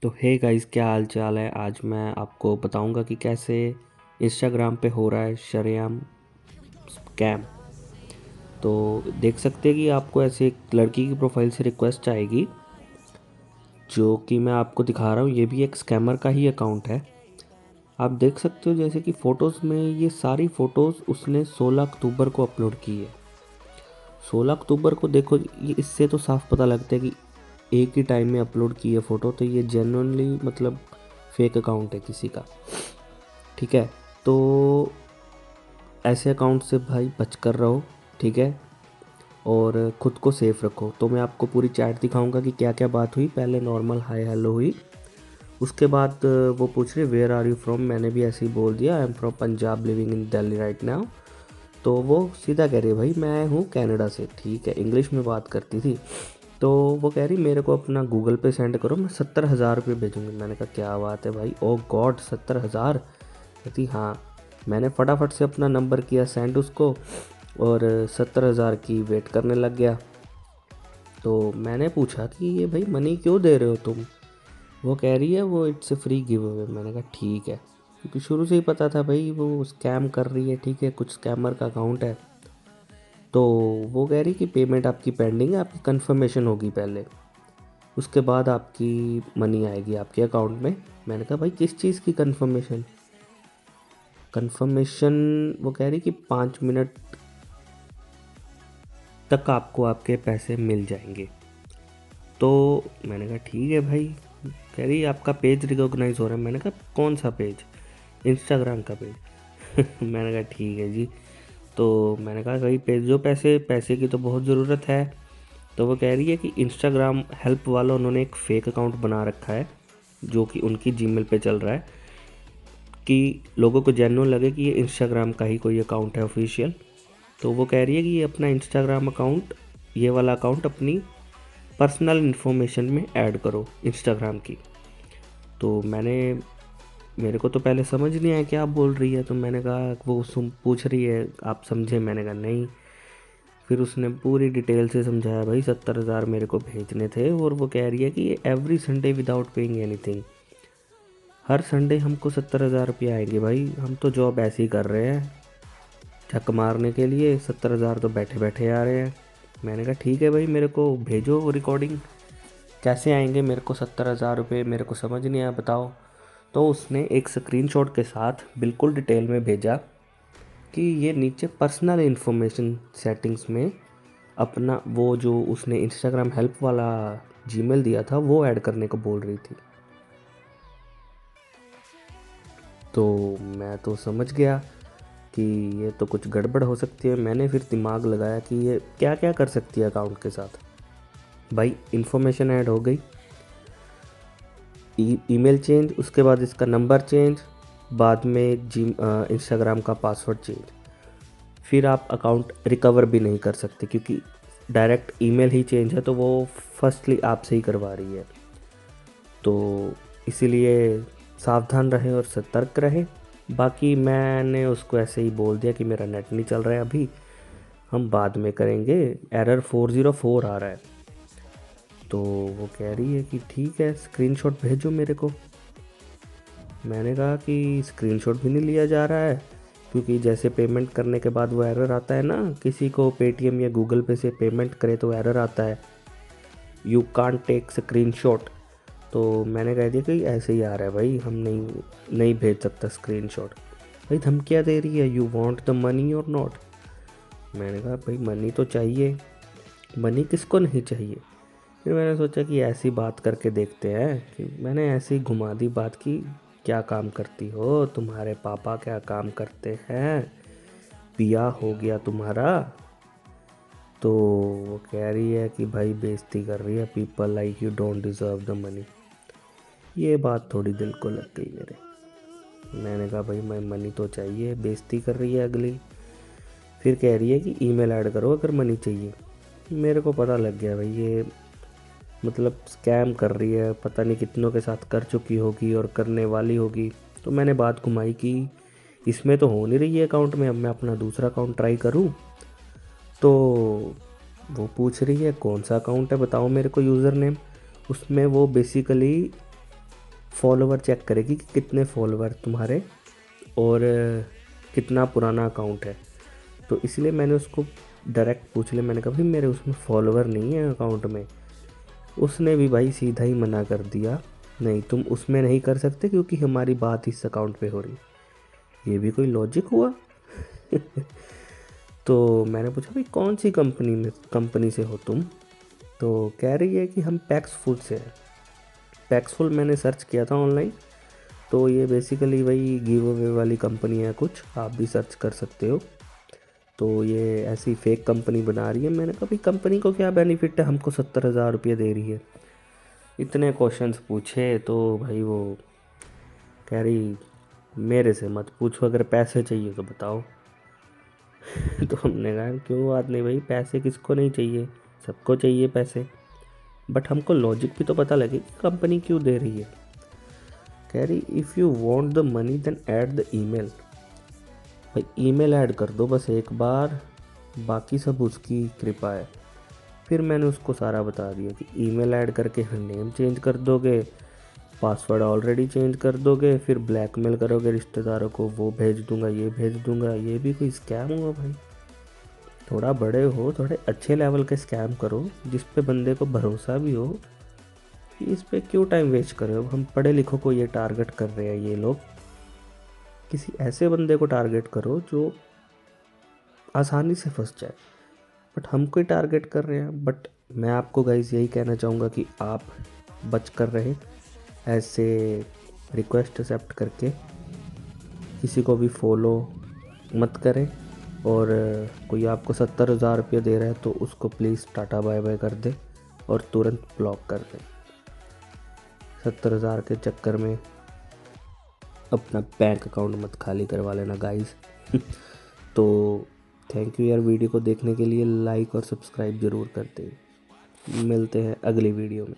तो hey guys, क्या हाल चाल है। आज मैं आपको बताऊंगा कि कैसे इंस्टाग्राम पे हो रहा है शरेआम स्कैम। तो देख सकते हैं कि आपको ऐसे एक लड़की की प्रोफाइल से रिक्वेस्ट आएगी, जो कि मैं आपको दिखा रहा हूँ। ये भी एक स्कैमर का ही अकाउंट है। आप देख सकते हो जैसे कि फ़ोटोज़ में ये सारी फ़ोटोज़ उसने 16 अक्टूबर को अपलोड की है। 16 अक्टूबर को देखो, ये इससे तो साफ पता लगता है कि एक ही टाइम में अपलोड की है फ़ोटो। तो ये जेन्युइनली मतलब फेक अकाउंट है किसी का। ठीक है, तो ऐसे अकाउंट से भाई बच कर रहो। ठीक है, और ख़ुद को सेफ़ रखो। तो मैं आपको पूरी चैट दिखाऊंगा कि क्या क्या बात हुई। पहले नॉर्मल हाय हेलो हुई, उसके बाद वो पूछ रही वेयर आर यू फ्रॉम। मैंने भी ऐसे ही बोल दिया, I am from Punjab living in Delhi right now. तो वो सीधा कह रही है भाई मैं हूँ कनाडा से। ठीक है, इंग्लिश में बात करती थी। तो वो कह रही मेरे को अपना गूगल पे सेंड करो, मैं 70,000 रुपये भेजूँगी। मैंने कहा क्या बात है भाई, ओ गॉड 70,000। कहती हाँ। मैंने फटाफट से अपना नंबर किया सेंड उसको, और 70,000 की वेट करने लग गया। तो मैंने पूछा कि ये भाई मनी क्यों दे रहे हो तुम। वो कह रही है वो it's a free give away. मैंने कहा ठीक है, क्योंकि शुरू से ही पता था भाई वो स्कैम कर रही है। ठीक है, कुछ स्कैमर का अकाउंट है। तो वो कह रही कि पेमेंट आपकी पेंडिंग है, आपकी कंफर्मेशन होगी पहले, उसके बाद आपकी मनी आएगी आपके अकाउंट में। मैंने कहा भाई किस चीज़ की कंफर्मेशन। कंफर्मेशन, वो कह रही कि 5 मिनट तक आपको आपके पैसे मिल जाएंगे। तो मैंने कहा ठीक है भाई। कह रही आपका पेज रिकॉग्नाइज हो रहा है। मैंने कहा कौन सा पेज। इंस्टाग्राम का पेज। मैंने कहा ठीक है जी। तो मैंने कहा भाई पेज जो पैसे पैसे की तो बहुत ज़रूरत है। तो वो कह रही है कि इंस्टाग्राम हेल्प वाला उन्होंने एक फ़ेक अकाउंट बना रखा है, जो कि उनकी जीमेल पे चल रहा है, कि लोगों को जेन्युइन लगे कि ये इंस्टाग्राम का ही कोई अकाउंट है ऑफिशियल। तो वो कह रही है कि ये अपना इंस्टाग्राम अकाउंट, ये वाला अकाउंट अपनी पर्सनल इन्फॉर्मेशन में ऐड करो इंस्टाग्राम की। तो मेरे को तो पहले समझ नहीं आया क्या बोल रही है। तो मैंने कहा वो पूछ रही है आप समझे। मैंने कहा नहीं। फिर उसने पूरी डिटेल से समझाया भाई 70,000 मेरे को भेजने थे, और वो कह रही है कि every Sunday without paying anything. हर संडे हमको 70,000 रुपये आएंगे भाई, हम तो जॉब ऐसे ही कर रहे हैं झक मारने के लिए। 70,000 तो बैठे बैठे आ रहे हैं। मैंने कहा ठीक है भाई, मेरे को भेजो रिकॉर्डिंग कैसे आएंगे मेरे को 70,000 रुपये, मेरे को समझ नहीं आया बताओ। तो उसने एक स्क्रीनशॉट के साथ बिल्कुल डिटेल में भेजा कि ये नीचे पर्सनल इन्फॉर्मेशन सेटिंग्स में अपना वो जो उसने इंस्टाग्राम हेल्प वाला जीमेल दिया था वो ऐड करने को बोल रही थी। तो मैं तो समझ गया कि ये तो कुछ गड़बड़ हो सकती है। मैंने फिर दिमाग लगाया कि ये क्या क्या कर सकती है अकाउंट के साथ। भाई इन्फॉर्मेशन ऐड हो गई, ईमेल चेंज, उसके बाद इसका नंबर चेंज, बाद में इंस्टाग्राम का पासवर्ड चेंज। फिर आप अकाउंट रिकवर भी नहीं कर सकते, क्योंकि डायरेक्ट ईमेल ही चेंज है, तो वो फर्स्टली आपसे ही करवा रही है। तो इसीलिए सावधान रहें और सतर्क रहें। बाकी मैंने उसको ऐसे ही बोल दिया कि मेरा नेट नहीं चल रहा है अभी, हम बाद में करेंगे, एरर 404 आ रहा है। तो वो कह रही है कि ठीक है स्क्रीनशॉट भेजो मेरे को। मैंने कहा कि स्क्रीनशॉट भी नहीं लिया जा रहा है, क्योंकि जैसे पेमेंट करने के बाद वो एरर आता है ना, किसी को पेटीएम या गूगल पे से पेमेंट करे तो एरर आता है, यू कांट टेक स्क्रीनशॉट। तो मैंने कह दिया कि ऐसे ही आ रहा है भाई, हम नहीं भेज सकता स्क्रीनशॉट। भाई धमकियाँ दे रही है, यू वांट द मनी और नॉट। मैंने कहा भाई मनी तो चाहिए, मनी किसको नहीं चाहिए। फिर मैंने सोचा कि ऐसी बात करके देखते हैं। कि मैंने ऐसे ही घुमा दी बात की, क्या काम करती हो, तुम्हारे पापा क्या काम करते हैं, पिया हो गया तुम्हारा। तो वो कह रही है कि भाई बेइज्जती कर रही है, people like you don't deserve the money. ये बात थोड़ी दिल को लग गई मेरे। मैंने कहा भाई मैं मनी तो चाहिए, बेइज्जती कर रही है अगली। फिर कह रही है कि ईमेल ऐड करो अगर मनी चाहिए। मेरे को पता लग गया भाई ये मतलब स्कैम कर रही है, पता नहीं कितनों के साथ कर चुकी होगी और करने वाली होगी। तो मैंने बात घुमाई कि इसमें तो हो नहीं रही है अकाउंट में, अब मैं अपना दूसरा अकाउंट ट्राई करूं। तो वो पूछ रही है कौन सा अकाउंट है बताओ मेरे को यूज़र नेम। उसमें वो बेसिकली फॉलोवर चेक करेगी कि कितने फॉलोवर तुम्हारे और कितना पुराना अकाउंट है। तो इसलिए मैंने उसको डायरेक्ट पूछ लिया, मैंने कहा भाई मेरे उसमें फॉलोवर नहीं है अकाउंट में। उसने भी भाई सीधा ही मना कर दिया, नहीं तुम उसमें नहीं कर सकते क्योंकि हमारी बात इस अकाउंट पे हो रही। ये भी कोई लॉजिक हुआ? तो मैंने पूछा भाई कौन सी कंपनी से हो तुम? तो कह रही है कि हम पैक्स फूड से हैं। पैक्स फूड मैंने सर्च किया था ऑनलाइन, तो ये बेसिकली वही गिव अवे वाली कंपनी है कुछ, आप भी सर्च कर सकते हो। तो ये ऐसी फेक कंपनी बना रही है। मैंने कहा भाई कंपनी को क्या बेनिफिट है, हमको 70,000 रुपये दे रही है। इतने क्वेश्चंस पूछे तो भाई वो कह रही मेरे से मत पूछो, अगर पैसे चाहिए तो बताओ। तो हमने कहा क्यों बात नहीं भाई, पैसे किसको नहीं चाहिए, सबको चाहिए पैसे, बट हमको लॉजिक भी तो पता लगे कि कंपनी क्यों दे रही है। कह रही if you want the money then add the email. भाई ईमेल ऐड कर दो बस एक बार, बाकी सब उसकी कृपा है। फिर मैंने उसको सारा बता दिया कि ईमेल ऐड करके फिर नेम चेंज कर दोगे, पासवर्ड ऑलरेडी चेंज कर दोगे, फिर ब्लैकमेल करोगे रिश्तेदारों को, वो भेज दूंगा ये भेज दूंगा। ये भी कोई स्कैम हुआ भाई? थोड़ा बड़े हो, थोड़े अच्छे लेवल के स्कैम करो जिस पे बंदे को भरोसा भी हो। इस पे क्यों टाइम वेस्ट कर रहे हो? हम पढ़े लिखों को ये टारगेट कर रहे हैं ये लोग, किसी ऐसे बंदे को टारगेट करो जो आसानी से फंस जाए, बट हमको ही टारगेट कर रहे हैं। बट मैं आपको गाइस यही कहना चाहूँगा कि आप बच कर रहे ऐसे रिक्वेस्ट एक्सेप्ट करके, किसी को भी फॉलो मत करें। और कोई आपको 70,000 रुपये दे रहा है तो उसको प्लीज़ टाटा बाय बाय कर दे और तुरंत ब्लॉक कर दे। 70,000 के चक्कर में अपना बैंक अकाउंट मत खाली करवा लेना गाइस। तो थैंक यू यार वीडियो को देखने के लिए, लाइक और सब्सक्राइब ज़रूर करते हैं। मिलते हैं अगली वीडियो में।